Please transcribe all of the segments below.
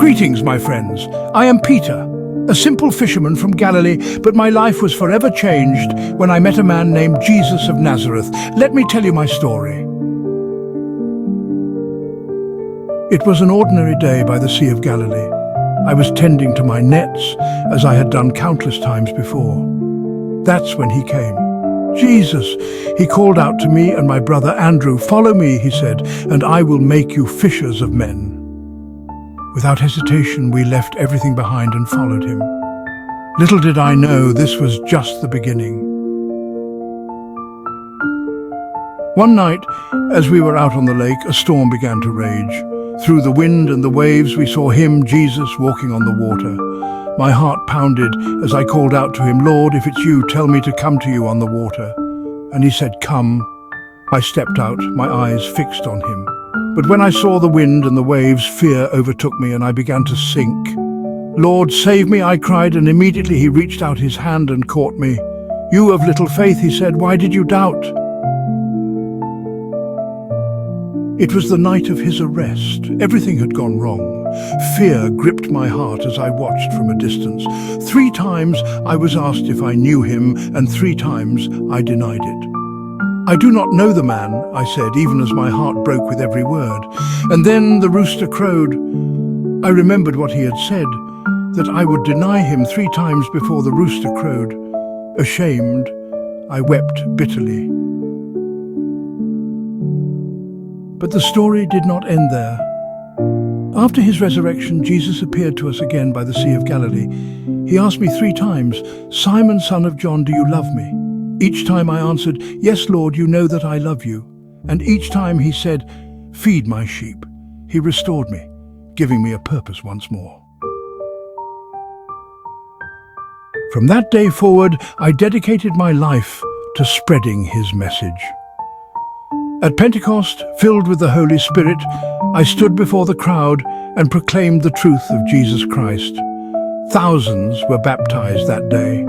Greetings, my friends. I am Peter, a simple fisherman from Galilee, but my life was forever changed when I met a man named Jesus of Nazareth. Let me tell you my story. It was an ordinary day by the Sea of Galilee. I was tending to my nets, as I had done countless times before. That's when he came. Jesus, he called out to me and my brother Andrew. Follow me, he said, and I will make you fishers of men. Without hesitation, we left everything behind and followed him. Little did I know this was just the beginning. One night, as we were out on the lake, a storm began to rage. Through the wind and the waves, we saw him, Jesus, walking on the water. My heart pounded as I called out to him, Lord, if it's you, tell me to come to you on the water. And he said, come. I stepped out, my eyes fixed on him. But when I saw the wind and the waves, fear overtook me and I began to sink. Lord, save me, I cried, and immediately he reached out his hand and caught me. You of little faith, he said, why did you doubt? It was the night of his arrest. Everything had gone wrong. Fear gripped my heart as I watched from a distance. 3 times I was asked if I knew him, and 3 times I denied it. I do not know the man, I said, even as my heart broke with every word. And then the rooster crowed. I remembered what he had said, that I would deny him 3 times before the rooster crowed. Ashamed, I wept bitterly. But the story did not end there. After his resurrection, Jesus appeared to us again by the Sea of Galilee. He asked me 3 times, Simon, son of John, do you love me? Each time I answered, yes, Lord, you know that I love you. And each time he said, feed my sheep. He restored me, giving me a purpose once more. From that day forward, I dedicated my life to spreading his message. At Pentecost, filled with the Holy Spirit, I stood before the crowd and proclaimed the truth of Jesus Christ. Thousands were baptized that day.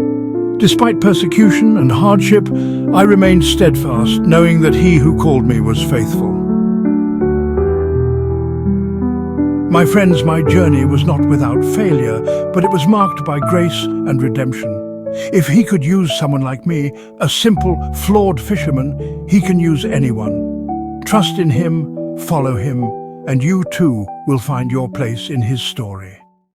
Despite persecution and hardship, I remained steadfast, knowing that he who called me was faithful. My friends, my journey was not without failure, but it was marked by grace and redemption. If he could use someone like me, a simple, flawed fisherman, he can use anyone. Trust in him, follow him, and you too will find your place in his story.